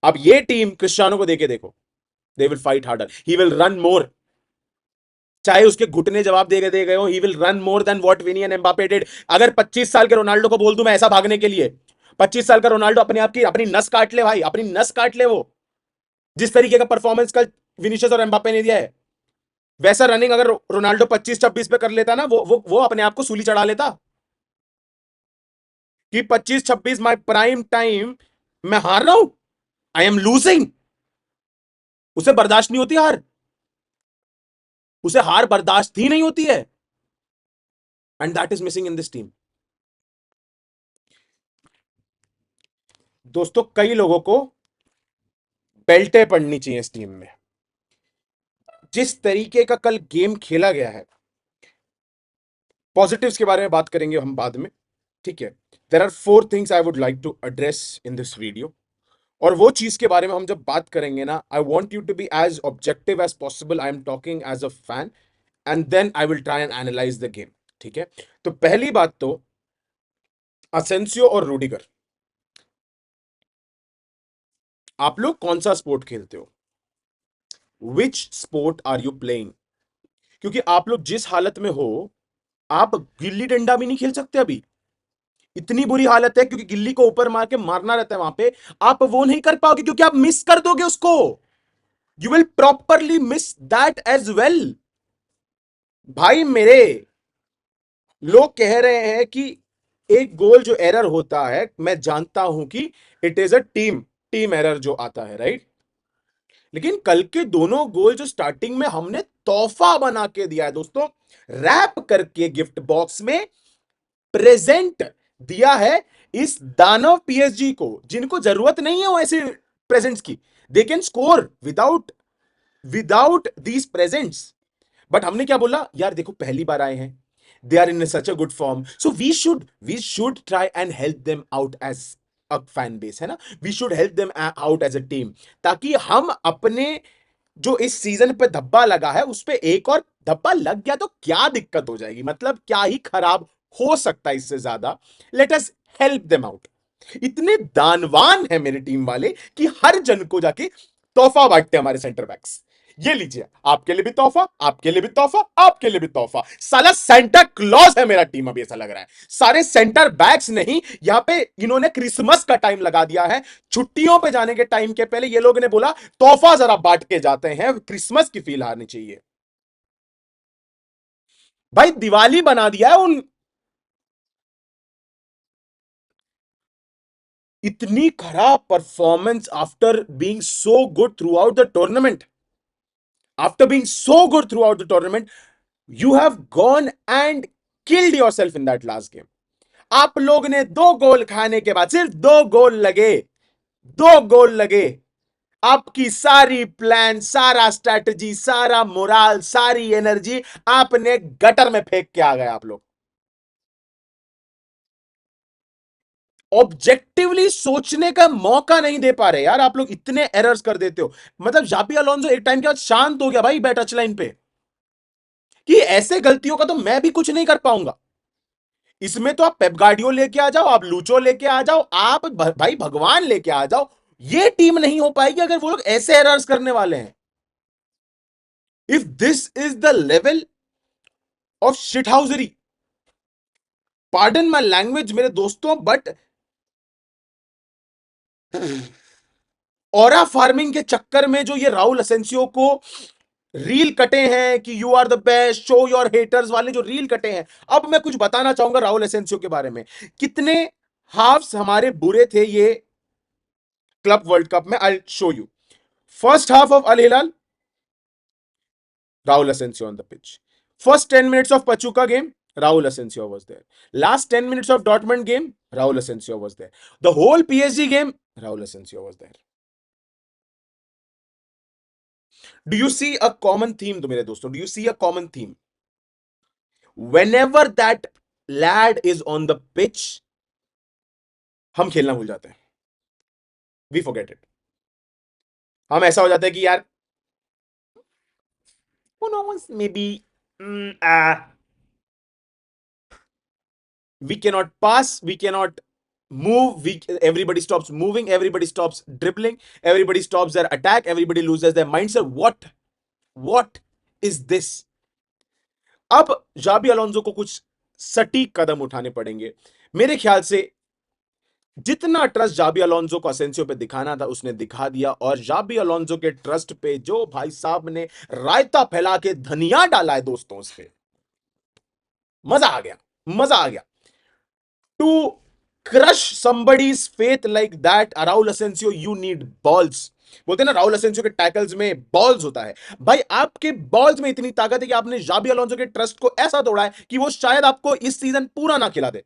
अब ये team Cristiano को देके देखो, they will fight harder, he will run more, चाहे उसके घुटने जवाब दे गए हो, he will run more than what Vini and Mbappe did. अगर 25 साल के रोनाल्डो को बोल दूं मैं ऐसा भागने के लिए, 25 साल का रोनाल्डो अपने आप की अपनी नस काट ले भाई, अपनी नस काट ले वो, जिस तरीके का परफॉर्मेंस कल विनीशियस और एम्बापे ने दिया है, वैसा रनिंग अगर रोनाल्डो 25-26 पे कर लेता ना, वो अपने आप को सूली चढ़ा लेता कि 25-26 माई प्राइम टाइम, मैं हार रहा हूं, आई एम लूजिंग। उसे बर्दाश्त नहीं होती हार, उसे हार बर्दाश्त ही नहीं होती है, and that is missing in this team. दोस्तों कई लोगों को बेल्टे पड़नी चाहिए इस टीम में, जिस तरीके का कल गेम खेला गया है। पॉजिटिव्स के बारे में बात करेंगे हम बाद में, ठीक है। There are four things I would like to address in this video, और वो चीज के बारे में हम जब बात करेंगे ना, I want you to be as objective as possible, I am talking as a fan, and then I will try and analyse the game, ठीक है। तो पहली बात तो असेंसियो और रूडिगर, आप लोग कौन सा स्पोर्ट खेलते हो, which sport are you playing? क्योंकि आप लोग जिस हालत में हो, आप गिल्ली डंडा भी नहीं खेल सकते अभी, इतनी बुरी हालत है, क्योंकि गिल्ली को ऊपर मार के मारना रहता है वहां पे, आप वो नहीं कर पाओगे क्योंकि आप मिस कर दोगे उसको, you will properly miss that as well. भाई मेरे, लोग कह रहे हैं कि एक गोल जो एरर होता है, मैं जानता हूं कि it is a team team error जो आता है, राइट। लेकिन कल के दोनों गोल जो स्टार्टिंग में हमने तोहफा बना के दिया है दोस्तों, रैप करके गिफ्ट बॉक्स में प्रेजेंट दिया है इस दानव पीएसजी को, जिनको जरूरत नहीं है वो ऐसे प्रेजेंट्स की, they can score without without these presents. But हमने क्या बोला यार, देखो पहली बार आए हैं, they are in such a good form, so we should try and help them out as a fan base, है ना, we should help them out as a team, ताकि हम अपने जो इस सीजन पे धब्बा लगा है उस पे एक और धब्बा लग गया तो क्या दिक्कत हो जाएगी, मतलब क्या ही खराब हो सकता है इससे ज्यादा। Let us help them out. इतने दानवान है मेरी टीम वाले कि हर जन को जाके तोहफा बांटते हैं हमारे सेंटर बैक्स, ये लीजिए आपके लिए भी तोहफा, आपके लिए भी तोहफा, आपके लिए भी तोहफा। साला सेंटा क्लॉज है मेरा टीम, अभी ऐसा लग रहा है, सारे सेंटर बैक्स नहीं, यहां पे इन्होंने क्रिसमस का टाइम लगा दिया है, छुट्टियों पे जाने के टाइम के पहले ये लोग ने बोला तोहफा जरा बांट के जाते हैं, क्रिसमस की फील आनी चाहिए। भाई दिवाली बना दिया है उन, इतनी खराब performance after being so good through out the tournament, after being so good through out the tournament, you have gone and killed your self in that last game. आप लोग ने दो गोल खाने के बाद, सिर्फ दो गोल लगे, दो गोल लगे, आपकी सारी प्लान, सारा स्ट्रैटेजी, सारा मोराल, सारी एनर्जी आपने गटर में फेंक के आ गए आप लोग। ऑब्जेक्टिवली सोचने का मौका नहीं दे पा रहे यार, आप लोग इतने एरर्स कर देते हो। मतलब जापी अलोंसो एक टाइम के बाद शांत हो गया भाई बैट टच लाइन पे, कि ऐसे गलतियों का तो मैं भी कुछ नहीं कर पाऊंगा। इसमें तो आप पेप गार्डियो लेके आ जाओ, आप लूचो लेके आ जाओ, आप भाई भगवान लेके आ जाओ, ये टीम नहीं हो पाएगी अगर वो लोग ऐसे एरर्स करने वाले हैं। If this is the level of shit housery, pardon my language मेरे दोस्तों, बट ऑरा फार्मिंग के चक्कर में जो ये राहुल असेंसियो को रील कटे हैं कि you are the best, show your haters वाले जो रील कटे हैं, अब मैं कुछ बताना चाहूंगा राहुल एसेंसियो के बारे में। कितने हाफ्स हमारे बुरे थे ये क्लब वर्ल्ड कप में, I show you. First half of Al Hilal, Raul Asencio on the pitch. First 10 minutes of Pachuca game, Raul Asensio was there. Last 10 minutes of Dortmund game, Raul Asensio was there. The whole PSG game, Raul Asensio was there. Do you see a common theme, तो मेरे दोस्तों, do you see a common theme? Whenever that lad is on the pitch, हम खेलना भूल जाते हैं, we forget it. हम ऐसा हो जाता है कि यार who knows, maybe we cannot pass, we cannot Everybody stops moving, everybody stops dribbling, everybody stops their attack, everybody loses their mindset. What is this? अब जाबी अलोंसो को कुछ सटीक कदम उठाने पड़ेंगे मेरे ख्याल से। जितना ट्रस्ट जाबी अलोंसो को असेंसियो पे दिखाना था उसने दिखा दिया, और जाबी अलोंसो के ट्रस्ट पे जो भाई साहब ने रायता फैला के धनिया डाला है दोस्तों, उस पे मजा आ गया, मजा आ गया। To crush somebody's faith like that, Raul Asensio, you need balls. बोलते हैं ना राहुल असेंसियो के टैकल्स में बॉल्स होता है, भाई आपके बॉल्स में इतनी ताकत है कि आपने जाबी अलोंसो के ट्रस्ट को ऐसा तोड़ा है कि वो शायद आपको इस सीजन पूरा ना खिला दे।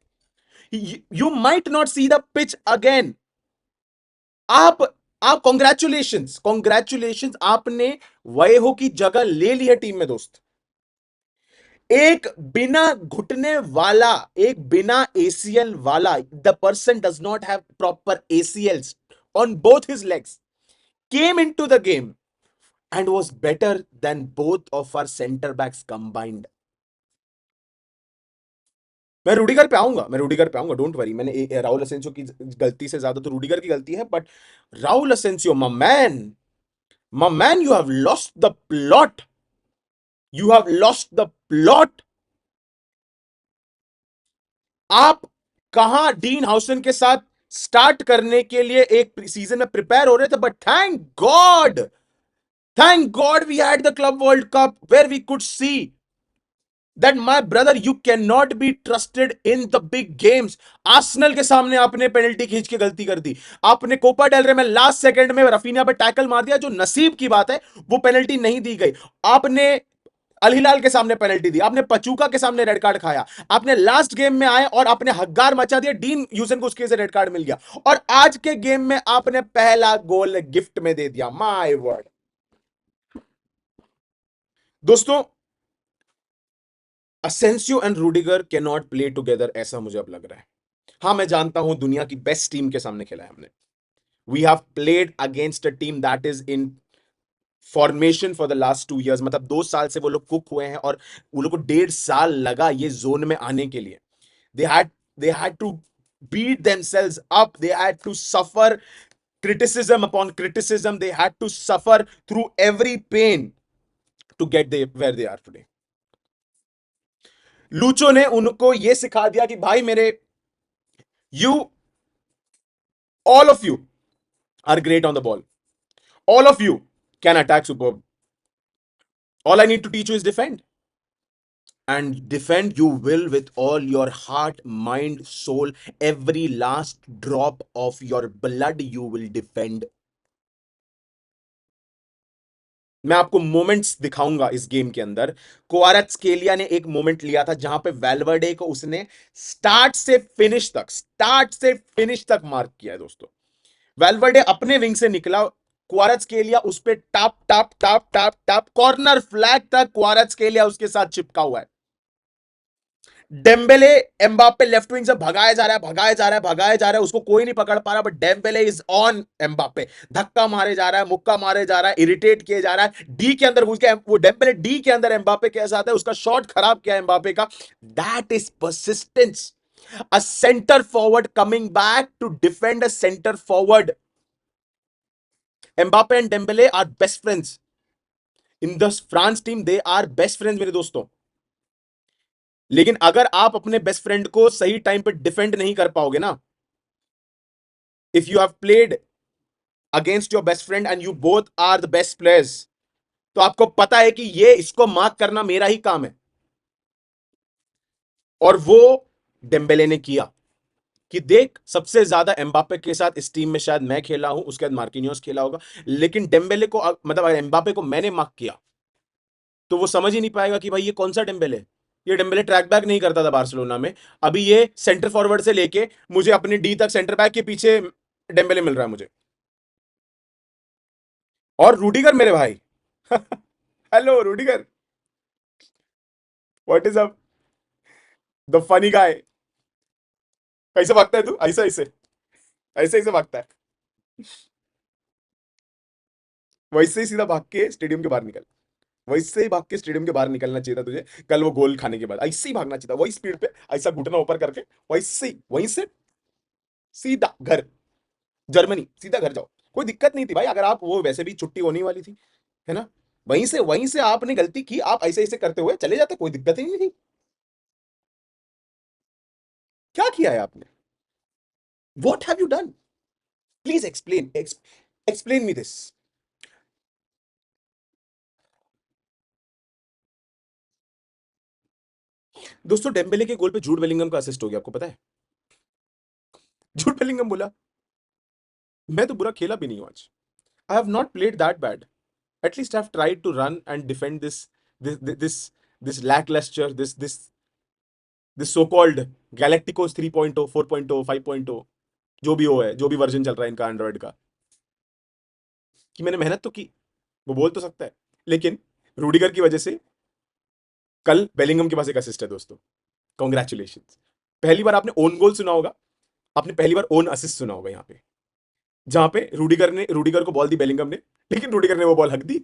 You might not see the pitch again. आप आप कॉन्ग्रेचुलेशंस, कॉन्ग्रेचुलेशंस, आपने वैभव की जगह ले ली है टीम में दोस्त। एक बिना घुटने वाला, एक बिना एसीएल वाला, the person does not have proper ACLs on both his legs, came into the game and was better than both of our center backs combined. मैं रूडिगर पे आऊंगा, मैं रूडिगर पे आऊंगा, डोंट वरी। राहुल असेंसियो की गलती से ज्यादा तो रूडिगर की गलती है, but Rahul Asensio, my man, you have lost the plot, you have lost the plot। आप कहां डीन हाउसन के साथ स्टार्ट करने के लिए एक सीजन में प्रिपेयर हो रहे थे, but thank God we had the club world cup where we could see that my brother you cannot be trusted in the big games। Arsenal के सामने आपने पेनल्टी खींच के गलती कर दी, आपने कोपा डेल रे में लास्ट सेकंड में रफीनिया पे टैकल मार दिया, जो नसीब की बात है वो पेनल्टी नहीं दी गई। आपने अल हिलाल के सामने पेनल्टी दी, आपने पचूका के सामने रेड कार्ड खाया, आपने लास्ट गेम में आए और आपने हग्गार मचा दिया, डीन यूसन को उसके से रेड कार्ड मिल गया, और आज के गेम में आपने पहला गोल गिफ्ट में दे दिया। माय वर्ड दोस्तों, Asensio and Rudiger can not play together, ऐसा मुझे अब लग रहा है। हाँ मैं जानता हूं दुनिया की बेस्ट टीम के सामने खेला है हमने, we have played against a team that is in formation for the last 2 years, मतलब 2 साल से वो लोग कुक हुए हैं, और वो लोग को 1.5 साल लगा ये जोन में आने के लिए। They had they had to beat themselves up, they had to suffer criticism upon criticism, they had to suffer through every pain to get where they are today। Locho ने उनको यह सिखा दिया कि भाई मेरे, you, all of you are great on the ball, all of you can attack superb, all I need to teach you is defend, and defend you will with all your heart, mind, soul, every last drop of your blood you will defend। मैं आपको moments दिखाऊंगा इस game के अंदर। क्वारात्स्केलिया ने एक moment लिया था जहां पे वेल्वर्डे को उसने स्टार्ट से फिनिश तक मार्क किया है दोस्तों। वेल्वर्डे अपने विंग से निकला, क्वारात्स्केलिया उस पे top top top top top, corner flag तक क्वारात्स्केलिया उसके साथ चिपका हुआ है। डेम्बेले एम्बापे लेफ्ट विंग से भगाया जा रहा है, भगाया जा रहा है, भगाया जा रहा है, उसको कोई नहीं पकड़ पा रहा, but Dembélé is on Mbappe, धक्का मारे जा रहा है, मुक्का मारे जा रहा है, इरिटेट किए जा रहा है, डी के अंदर घुस के वो डेम्बेले डी के अंदर एम्बापे के साथ है, उसका शॉट खराब किया एम्बापे का। That is persistence, a center forward coming back to defend a center forward। Mbappe and Dembele are best friends in the France team, they are best friends मेरे दोस्तों। लेकिन अगर आप अपने बेस्ट फ्रेंड को सही टाइम पे डिफेंड नहीं कर पाओगे ना, if you have played against your best friend and you both are the best players, तो आपको पता है कि ये इसको मार्क करना मेरा ही काम है। और वो डेम्बेले ने किया कि देख, सबसे ज्यादा एम्बापे के साथ इस टीम में शायद मैं खेला हूं, उसके बाद मार्किनियोस खेला होगा, लेकिन डेम्बेले को, मतलब एम्बापे को मैंने मार्क किया तो वो समझ ही नहीं पाएगा कि भाई ये कौन सा डेम्बेले। ये डेम्बेले ट्रैक बैक नहीं करता था बार्सिलोना में, अभी ये सेंटर फॉरवर्ड से लेके मुझे अपनी डी तक सेंटर बैक के पीछे डेम्बेले मिल रहा है मुझे। और रूडिगर मेरे भाई hello Rudiger, what is up, the funny guy. कैसे भागता है तू, ऐसे ऐसे ऐसे ऐसे भागता है, वैसे ही सीधा भाग के स्टेडियम के बाहर निकल, वैसे ही भाग के स्टेडियम के बाहर निकलना चाहिए था तुझे कल वो गोल खाने के बाद, ऐसे ही भागना चाहिए था, वही स्पीड पे, ऐसा घुटना ऊपर करके, वैसे ही वहीं से सीधा घर, जर्मनी सीधा घर जाओ। कोई दिक्कत नहीं थी भाई, अगर आप वो वैसे भी छुट्टी होने वाली थी, है ना, वहीं से आपने गलती की, आप ऐसे ऐसे करते हुए चले जाते, कोई दिक्कत ही नहीं थी। क्या किया है आपने? What have you done? Please explain, explain me this. दोस्तों डेम्बेले के गोल पे जूड बेलिंगम का असिस्ट हो गया, आपको पता है? जूड बेलिंगम बोला, मैं तो बुरा खेला भी नहीं हूं आज, I have not played that bad, at least I have tried to run and defend this this lacklustre, this so called galacticos 3.0, 4.0, 5.0, जो भी हो है, जो भी वर्जन चल रहा है इनका एंड्रॉइड का, कि मैंने मेहनत तो की, वो बोल तो सकता है। लेकिन रूडिगर की वजह से कल बेलिंगम के पास एक असिस्ट है दोस्तों, कॉन्ग्रेचुलेशन। पहली बार आपने ओन गोल सुना होगा, आपने पहली बार ओन असिस्ट सुना होगा यहाँ पे, जहां पे रूडिगर को बॉल दी बेलिंगम ने, लेकिन रूडिगर ने वो बॉल हक दी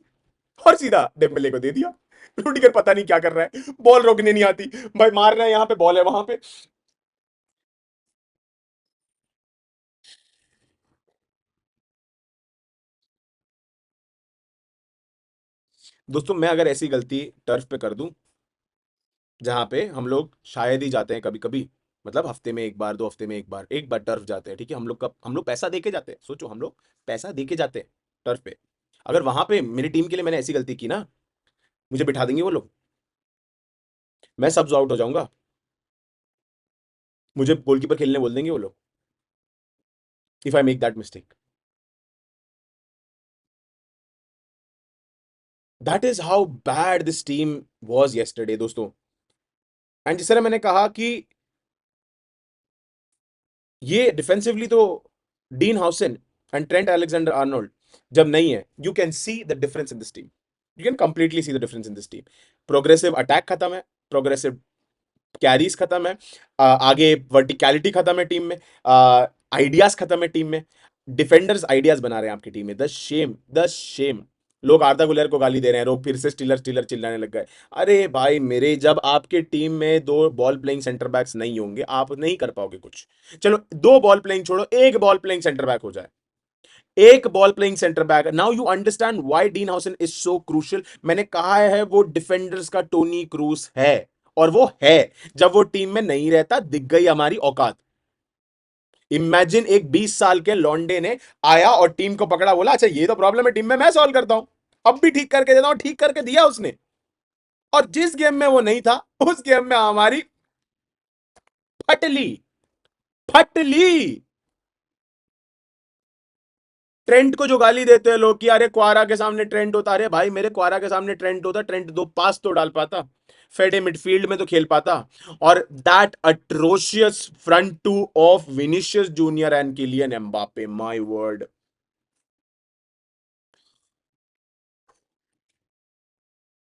और सीधा डेम्बेले को दे दिया। रूडिगर पता नहीं क्या कर रहा है, बॉल रोकने नहीं आती भाई, मार रहा है यहाँ पे, बॉल है वहां पे। दोस्तों मैं अगर ऐसी गलती टर्फ पे कर दूं, जहां पे हम लोग शायद ही जाते हैं कभी कभी, मतलब हफ्ते में एक बार, 2 हफ्ते में एक बार टर्फ जाते हैं, ठीक है, हम लोग पैसा दे के जाते हैं, सोचो हम लोग पैसा दे के जाते हैं टर्फ पे। अगर वहां पे मेरी टीम के लिए मैंने ऐसी गलती की ना, मुझे बिठा देंगे वो लोग, मैं सब आउट हो जाऊंगा, मुझे गोलकीपर खेलने बोल देंगे वो लोग, if I make that mistake. That is how bad this team was yesterday दोस्तों। एंड जिस तरह मैंने कहा कि ये डिफेंसिवली तो dean हाउसन and Trent Alexander Arnold जब नहीं है, you can see the difference in this team, you can completely see the difference in this team. Progressive attack खत्म है, प्रोग्रेसिव कैरीज खत्म है, आगे वर्टिकलिटी खत्म है टीम में, आइडियाज खत्म है टीम में, डिफेंडर्स आइडियाज बना रहे हैं आपकी टीम में, द शेम, द शेम। लोग आर्दा गुलर को गाली दे रहे हैं, लोग फिर से स्टीलर स्टीलर चिल्लाने लग गए। अरे भाई मेरे, जब आपके टीम में दो बॉल प्लेइंग सेंटर बैक्स नहीं होंगे, आप नहीं कर पाओगे कुछ। चलो दो बॉल प्लेइंग छोड़ो, एक बॉल प्लेइंग सेंटर बैक हो जाए, एक ball playing centre back, now you understand why dean हाउसन is so crucial. मैंने कहा है वो डिफेंडर्स का टोनी क्रूस है, और वो है, जब वो टीम में नहीं रहता दिख गई हमारी औकात। इमेजिन एक 20 साल के लॉन्डे ने आया और टीम को पकड़ा, बोला अच्छा ये तो प्रॉब्लम है टीम में, मैं सॉल्व करता हूं, अब भी ठीक करके देता हूं, ठीक करके दिया उसने। और जिस गेम में वो नहीं था, उस गेम में हमारी फटली, फटली। ट्रेंट को जो गाली देते हैं लोग कि अरे क्वारा के सामने ट्रेंट होता, अरे भाई मेरे क्वारा के सामने ट्रेंट होता, ट्रेंट दो पास तो डाल पाता, फेडे मिडफील्ड में तो खेल पाता। और that atrocious front two of Vinicius Junior and Kylian Mbappe, my word.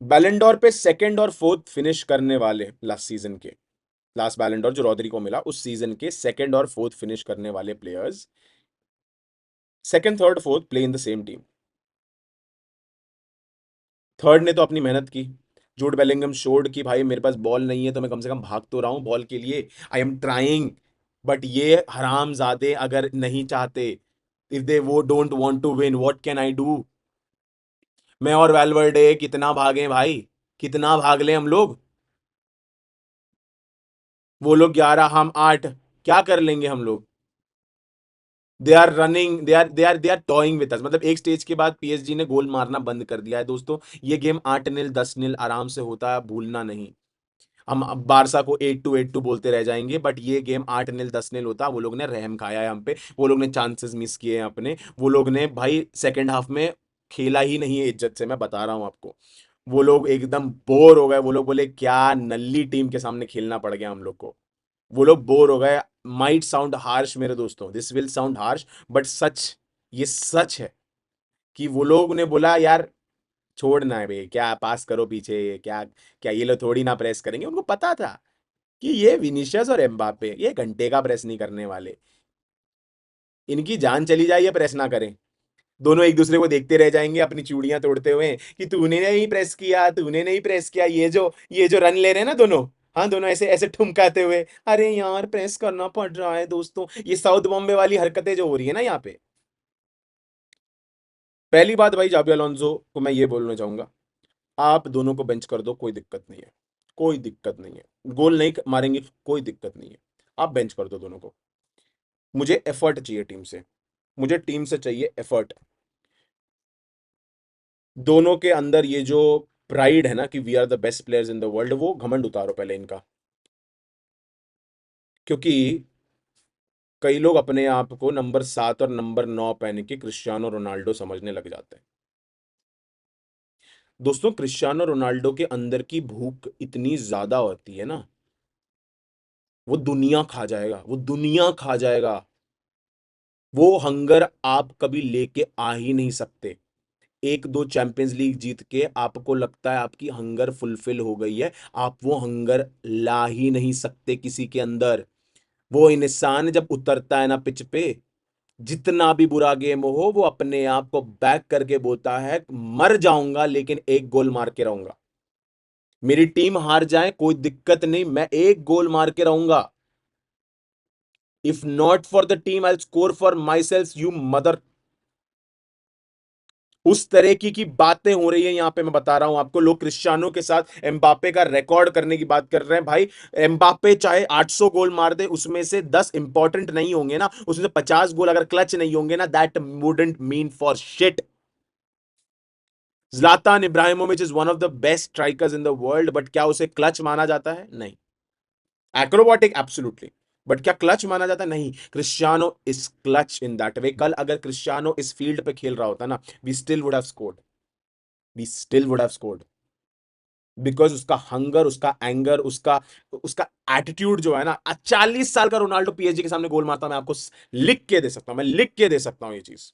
Ballon d'Or पे सेकंड और फोर्थ फिनिश करने वाले लास्ट सीजन के, लास्ट बैलेंडोर जो रॉदरी को मिला उस सीजन के सेकंड और फोर्थ फिनिश करने वाले players, second third fourth play in the same team. Third ने तो अपनी मेहनत की, जूड बेलिंगम शोड कि भाई मेरे पास बॉल नहीं है तो मैं कम से कम भाग तो रहा हूं बॉल के लिए, आई एम ट्राइंग। बट ये हरामजादे अगर नहीं चाहते, इफ दे वो don't want to win, what can I do? मैं और वेलवर्डे कितना भागे भाई, कितना भाग ले हम लोग, वो लोग 11 हम 8, क्या कर लेंगे हम लोग? They are running, they are toying with us, मतलब एक स्टेज के बाद पीएसजी ने गोल मारना बंद कर दिया है दोस्तों। ये गेम 8-0 10-0 आराम से होता है, भूलना नहीं। हम अब बारसा को 8-2 बोलते रह जाएंगे, बट ये गेम 8-0 10-0 होता। वो लोग ने रहम खाया है हम पे, वो लोग ने चांसेस मिस किए हैं अपने, वो लोग ने भाई सेकेंड हाफ में खेला ही नहीं है इज्जत से, मैं बता रहा हूं आपको। वो लोग एकदम बोर हो गए, वो लोग बोले क्या नल्ली टीम के सामने खेलना पड़ गया हम लोग को, वो लोग बोर हो गए। माइट साउंड हार्श मेरे दोस्तों, this will sound harsh, but सच, ये सच है कि वो लोग ने बोला यार छोड़ना है भाई, क्या पास करो पीछे, क्या क्या ये लोग थोड़ी ना प्रेस करेंगे, उनको पता था कि ये विनीशियस और एम्बापे ये घंटे का प्रेस नहीं करने वाले, इनकी जान चली जाए ये प्रेस ना करें। दोनों एक दूसरे को देखते रह जाएंगे अपनी चूड़ियां तोड़ते हुए कि तूने नहीं प्रेस किया, तूने नहीं प्रेस किया, ये जो रन ले रहे हैं ना दोनों, हाँ, दोनों ऐसे ऐसे ठुमकाते हुए, अरे यार प्रेस करना पड़ रहा है दोस्तों, ये साउथ बॉम्बे वाली हरकतें जो हो रही है ना यहाँ पे। पहली बात भाई, जाबी अलोंसो को मैं ये बोलना चाहूंगा, आप दोनों को बेंच कर दो, कोई दिक्कत नहीं है, कोई दिक्कत नहीं है, गोल नहीं मारेंगे, कोई दिक्कत नहीं है, आप बेंच कर दो दोनों को। मुझे एफर्ट चाहिए टीम से, मुझे टीम से चाहिए एफर्ट। दोनों के अंदर ये जो प्राइड है ना कि we are the best players in the world, वो घमंड उतारो पहले इनका। क्योंकि कई लोग अपने आप को नंबर 7 और नंबर 9 पहन के क्रिस्टियानो रोनाल्डो समझने लग जाते हैं। दोस्तों, क्रिस्टियानो रोनाल्डो के अंदर की भूख इतनी ज्यादा होती है ना, वो दुनिया खा जाएगा, वो दुनिया खा जाएगा। वो हंगर आप कभी लेके आ ही नहीं सकते। एक दो चैंपियंस लीग जीत के आपको लगता है आपकी हंगर फुलफिल हो गई है, आप वो हंगर ला ही नहीं सकते किसी के अंदर। वो इंसान जब उतरता है ना पिच पे, जितना भी बुरा गेम हो, वो अपने आप को बैक करके बोलता है मर जाऊंगा लेकिन एक गोल मार के रहूंगा। मेरी टीम हार जाए कोई दिक्कत नहीं, मैं एक गोल मार के रहूंगा। If not for the team I score for my self you mother. उस तरह की बातें हो रही है यहां पे, मैं बता रहा हूं आपको। लोग क्रिस्टियानो के साथ एम्बापे का रिकॉर्ड करने की बात कर रहे हैं। भाई, एम्बापे चाहे 800 गोल मार दे, उसमें से 10 इंपॉर्टेंट नहीं होंगे ना, उसमें से 50 गोल अगर क्लच नहीं होंगे ना, that wouldn't mean for shit. ज़्लातान Ibrahimovic is one of the best strikers in the world, but क्या उसे क्लच माना जाता है? नहीं। एक्रोबॉटिक एब्सोल्युटली, बट क्या क्लच माना जाता है? नहीं। Cristiano is clutch in that way. कल अगर क्रिस्टियानो इस फील्ड पे खेल रहा होता ना, we still would have scored, we still would have scored. Because उसका हंगर, उसका एंगर, उसका उसका एटीट्यूड जो है ना, 40 साल का रोनाल्डो पीएसजी के सामने गोल मारता, मैं आपको लिख के दे सकता हूं, मैं लिख के दे सकता हूं ये चीज।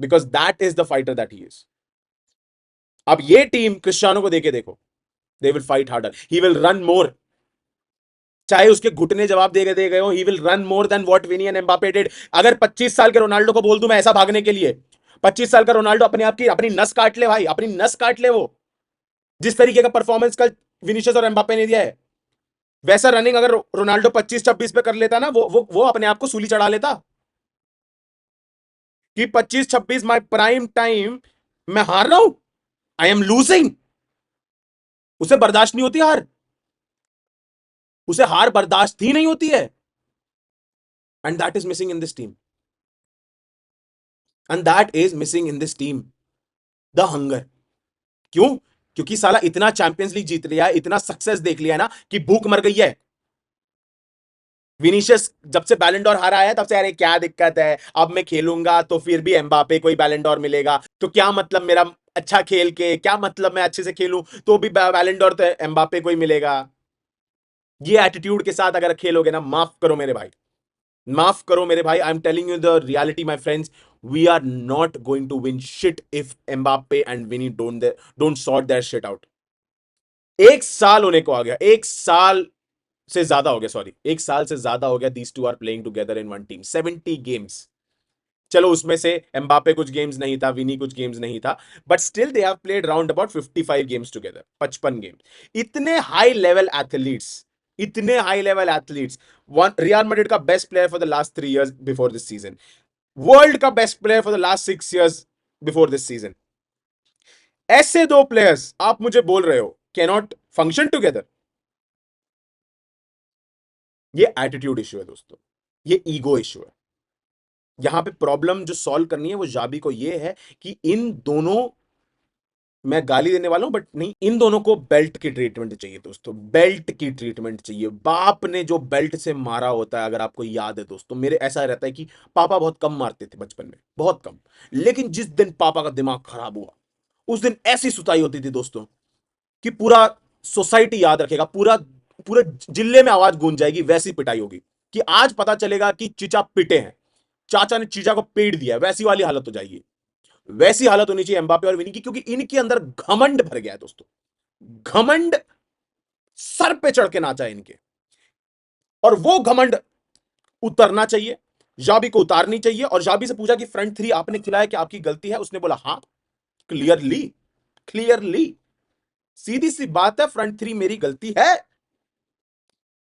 Because that is the fighter that he is. अब ये टीम क्रिस्टियानो को देके देखो, they will fight harder, he will run more. चाहे उसके घुटने जवाब दे गए हो, he will run more than what Vini and Mbappe did. अगर 25 साल के रोनाल्डो को बोल दूं मैं ऐसा भागने के लिए, 25 साल का रोनाल्डो अपने आप की अपनी नस काट ले भाई, अपनी नस काट ले वो। जिस तरीके का परफॉर्मेंस कल विनीशियस और एम्बापे ने दिया है, वैसा रनिंग अगर रोनाल्डो 25-26 पे कर लेता ना, वो अपने आप को सूली चढ़ा लेता कि 25-26 माई प्राइम टाइम, मैं हार रहा हूं, आई एम लूजिंग। उसे बर्दाश्त नहीं होती हार, उसे हार बर्दाश्त ही नहीं होती है। And that is missing in this team, and that is missing in this team, the hunger. क्यों? क्योंकि साला इतना चैंपियंस लीग जीत लिया है, इतना सक्सेस देख लिया है ना कि भूख मर गई है। विनीशियस जब से बैलेंडोर हारा है तब से, अरे क्या दिक्कत है, अब मैं खेलूंगा तो फिर भी एम्बापे को ही बैलेंडोर मिलेगा, तो क्या मतलब मेरा अच्छा खेल के, क्या मतलब मैं अच्छे से खेलूं तो भी बैलेंडोर तो एम्बापे को ही मिलेगा। ये एटीट्यूड के साथ अगर खेलोगे ना, माफ करो मेरे भाई, माफ करो मेरे भाई, I am telling you the reality my friends, we are not going to win shit if Mbappe and Vini don't sort that shit out. 1 साल होने को आ गया, 1 साल से ज्यादा हो गया, सॉरी 1 साल से ज्यादा हो गया, these two are playing together in one team, 70 games. चलो उसमें से एम्बापे कुछ गेम्स नहीं था, विनी कुछ गेम्स नहीं था, but still they have played round about 55 games together, 55 games. इतने हाई लेवल एथलीट्स, इतने high level athletes, one Real Madrid का best player for the last 3 years before this season, world का best player for the last 6 years before this season, ऐसे दो players आप मुझे बोल रहे हो कैन नॉट फंक्शन टुगेदर। ये एटीट्यूड इश्यू है दोस्तों, ये ईगो इश्यू है। यहां पे प्रॉब्लम जो सॉल्व करनी है वो जाबी को ये है कि इन दोनों, मैं गाली देने वाला हूं बट नहीं, इन दोनों को बेल्ट की ट्रीटमेंट चाहिए दोस्तों, बेल्ट की ट्रीटमेंट चाहिए। बाप ने जो बेल्ट से मारा होता है, अगर आपको याद है दोस्तों, मेरे ऐसा रहता है कि पापा बहुत कम मारते थे बचपन में, बहुत कम, लेकिन जिस दिन पापा का दिमाग खराब हुआ, उस दिन ऐसी सुताई होती थी दोस्तों कि पूरा सोसाइटी याद रखेगा, पूरा पूरे जिले में आवाज गूंज जाएगी, वैसी पिटाई होगी कि आज पता चलेगा कि चीचा पिटे हैं, चाचा ने चीचा को पीट दिया, वैसी वाली हालत हो जाएगी। वैसी हालत होनी चाहिए एम्बापे और विनी की, क्योंकि इनके अंदर घमंड भर गया है दोस्तों, घमंड सर पे चढ़ के नाचा है इनके, और वो घमंड उतरना चाहिए, जाबी को उतारनी चाहिए। और जाबी से पूछा कि फ्रंट थ्री आपने खिलाया कि आपकी गलती है, उसने बोला हाँ, क्लियरली, क्लियरली, सीधी सी बात है, फ्रंट थ्री मेरी गलती है।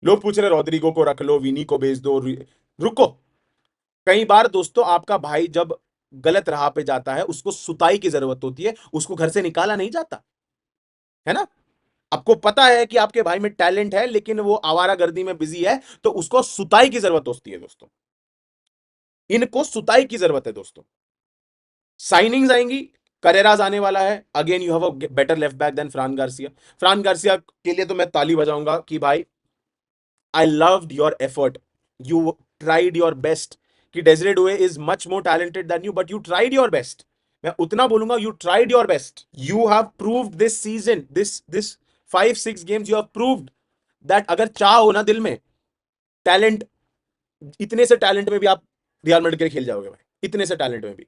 लोग पूछ रहे रॉड्रिगो को रख लो, विनी को भेज दो, रुको। कई बार दोस्तों आपका भाई जब गलत राह पे जाता है, उसको सुताई की जरूरत होती है, उसको घर से निकाला नहीं जाता है ना। आपको पता है कि आपके भाई में टैलेंट है, लेकिन वो आवारागर्दी में बिजी है, तो उसको सुताई की जरूरत होती है दोस्तों। इनको सुताई की जरूरत है दोस्तों। साइनिंग्स आएंगी, करेराज आने वाला है, again you have a better left back than Fran Garcia. Fran Garcia के लिए तो मैं ताली बजाऊंगा कि भाई, I loved your effort, you tried your best. कि Desire Doue is much more talented than you, but you tried your best. मैं उतना बोलूंगा, you tried your best, you have proved this season, this 5-6 games you have proved that अगर चाह हो ना दिल में, टैलेंट, इतने से टैलेंट में भी आप रियल मैड्रिड के लिए खेल जाओगे भाई, इतने से टैलेंट में भी।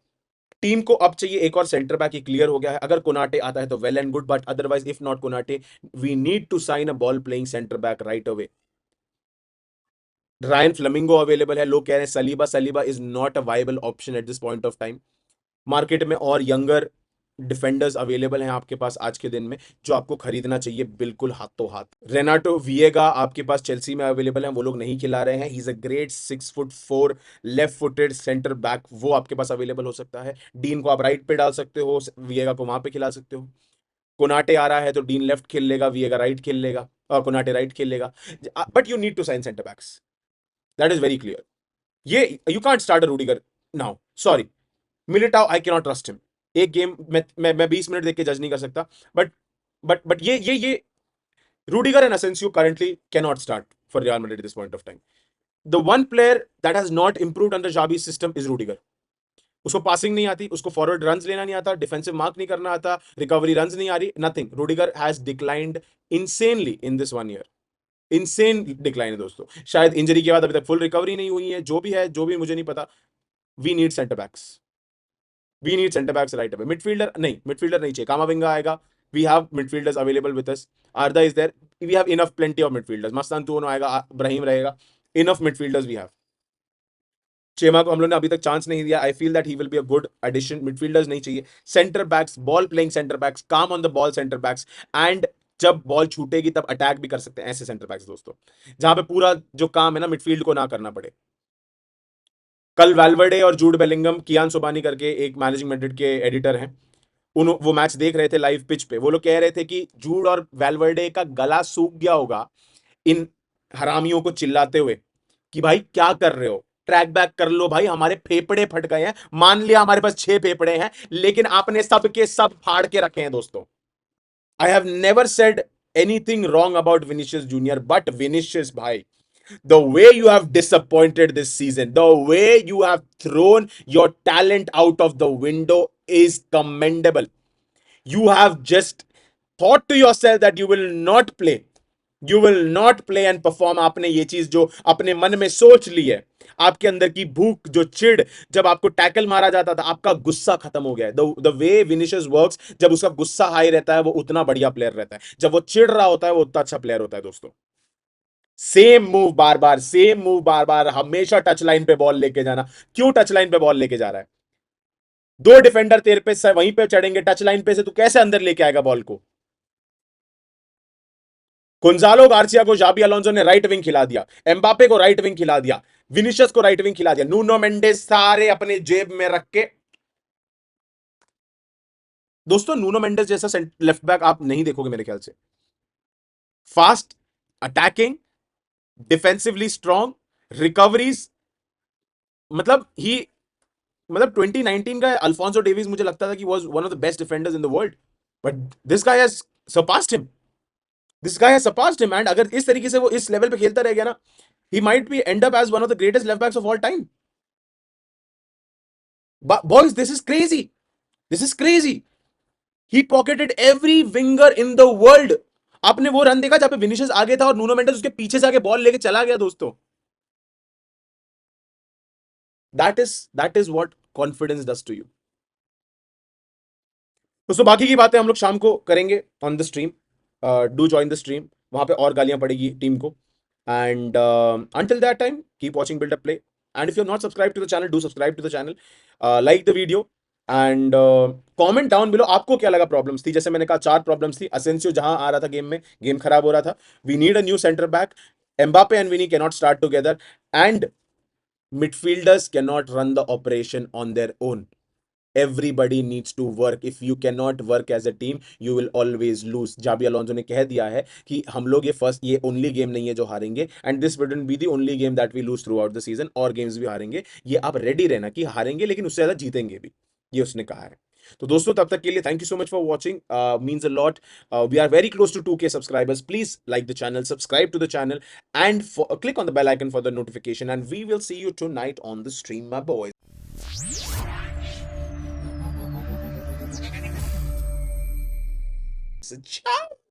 टीम को अब चाहिए एक और सेंटर बैक, ही क्लियर हो गया है। अगर कोनाटे आता है तो well and good, but otherwise if not Konate, we need to sign a ball playing centre back right away. Ryan Flamingo available है, लोग कह रहे हैं Saliba, Saliba is not a viable option at this point of time. Market में और younger defenders available हैं आपके पास आज के दिन में, जो आपको खरीदना चाहिए बिल्कुल हाथों हाथ। रेनाटो विएगा आपके पास चेल्सी में अवेलेबल है, वो लोग नहीं खिला रहे हैं। He is a great 6'4" left footed centre back, वो आपके पास अवेलेबल हो सकता है। डीन को आप राइट पे डाल सकते हो, विएगा को वहां पे खिला सकते हो। कोनाटे आ रहा है तो डीन लेफ्ट खेल लेगा, विएगा राइट खेल लेगा, और कोनाटे राइट खेल लेगा। But you need to sign centre backs, that is very clear. ये you can't start a Rudiger now, sorry. Militao I can not trust him. एक गेम मैं 20 मिनट देख के जज नहीं कर सकता, बट बट ये Rudiger and Asensio currently can not start for Real Madrid at this point of time. The one player that has not improved under Xavi system is Rudiger. उसको passing नहीं आती, उसको फॉरवर्ड रन्स लेना नहीं आता, defensive mark नहीं करना आता, रिकवरी रन्स नहीं आ रही, nothing. Rudiger has declined insanely in this 1 year. Insane decline है दोस्तों, शायद इंजरी के बाद अभी तक फुल रिकवरी नहीं हुई है, जो भी है, जो भी मुझे नहीं पता। We need centre backs, we need centre backs right away. Midfielder नहीं, मिडफील्डर नहीं चाहिए, कामाविंगा आएगा। We have midfielders available with us, Arda is there, we have enough plenty of midfielders. Mastantuono आएगा, ब्राहिम रहेगा, enough midfielders we have. Chema को हम लोग ने अभी तक चांस नहीं दिया, I feel that he will be a good addition. Midfielders नहीं चाहिए, centre backs, ball playing centre backs, calm on the ball centre backs, and जब बॉल छूटेगी तब अटैक भी कर सकते हैं, ऐसे सेंटर बैक्स दोस्तों, जहां पे पूरा जो काम है ना मिडफील्ड को ना करना पड़े। कल वैल्वर्डे और जूड बेलिंगम, कियान सोबानी करके एक मैनेजिंग मैड्रिड के एडिटर हैं, उन वो मैच देख रहे थे लाइव पिच पे, वो लोग कह रहे थे कि जूड और वैल्वर्डे का गला सूख गया होगा इन हरामियों को चिल्लाते हुए कि भाई क्या कर रहे हो, ट्रैक बैक कर लो भाई, हमारे फेफड़े फट गए हैं। मान लिया हमारे पास 6 फेफड़े हैं, लेकिन आपने सब के सब फाड़ के रखे हैं दोस्तों। I have never said anything wrong about Vinicius junior, but Vinicius भाई, the way you have disappointed this season, the way you have thrown your talent out of the window is commendable. You have just thought to yourself that you will not play, you will not play and perform। आपने ये चीज जो अपने मन में सोच ली है, आपके अंदर की भूख, जो चिढ़, जब आपको टैकल मारा जाता था आपका गुस्सा खत्म हो गया है। द वे विनिशियस वर्क्स, जब उसका गुस्सा हाई रहता है वो उतना बढ़िया प्लेयर रहता है, जब वो चिढ़ रहा होता है वो उतना अच्छा प्लेयर होता है दोस्तों। सेम मूव बार बार, सेम मूव बार बार, हमेशा टच लाइन पे बॉल लेके जाना। क्यों टच लाइन पे बॉल लेके जा रहा है? दो डिफेंडर तेरे पे वहीं पे चढ़ेंगे टच लाइन पे से, तू कैसे अंदर लेके आएगा बॉल को? गोंजालो गार्सिया को जाबी अलोंसो ने राइट विंग खिला दिया, एम्बापे को राइट विंग खिला दिया, विनिशियस को राइट विंग खिला दिया, नूनो मेंडेस सारे अपने जेब में रख के। दोस्तों नूनो मेंडेस जैसा लेफ्ट बैक आप नहीं देखोगे मेरे ख्याल से। Fast, attacking, defensively strong, recoveries, मतलब ही, मतलब 2019 का अल्फोंसो डेविस मुझे लगता था कि was one of the best defenders in the world, but this guy has surpassed him, this guy has surpassed him. And अगर इस तरीके से वो इस लेवल पे खेलता रह गया ना, he might be end up as one of the greatest left backs of all time. But boys, this is crazy. This is crazy. He pocketed every winger in the world. आपने वो run देखा जहां पे Vinicius आगे था और Nuno Mendes उसके पीछे से आके बॉल लेके चला गया दोस्तों। That is what confidence does to you दोस्तों। बाकी की बातें हम लोग शाम को करेंगे on the stream. Do join the stream, वहां पे और गालियां पड़ेगी टीम को। And until that time keep watching build up play, and if you are not subscribe to the channel, do subscribe to the channel, like the video, and comment down below आपको क्या लगा problems थी। जैसे मैंने कहा 4 problems थी, Asensio जहां आ रहा था गेम में, गेम खराब हो रहा था। We need a new centre back, Mbappe and Vinny cannot start together, and midfielders cannot run the operation on their own. Everybody needs to work. If you cannot work as a team, you will always lose. Xabi Alonso ने कह दिया है कि हम लोग ये only game नहीं है जो हारेंगे, and this wouldn't be the only game that we lose throughout the season, और गेम्स भी हारेंगे। ये आप रेडी रहना कि हारेंगे लेकिन उससे ज्यादा जीतेंगे भी, ये उसने कहा है। तो दोस्तों तब तक के लिए thank you so much for watching, means a lot. We are very close to 2K subscribers. Please like the channel, subscribe to the channel, and click on the bell icon for the notification, and we will see you tonight on the stream, my boys. So, ciao.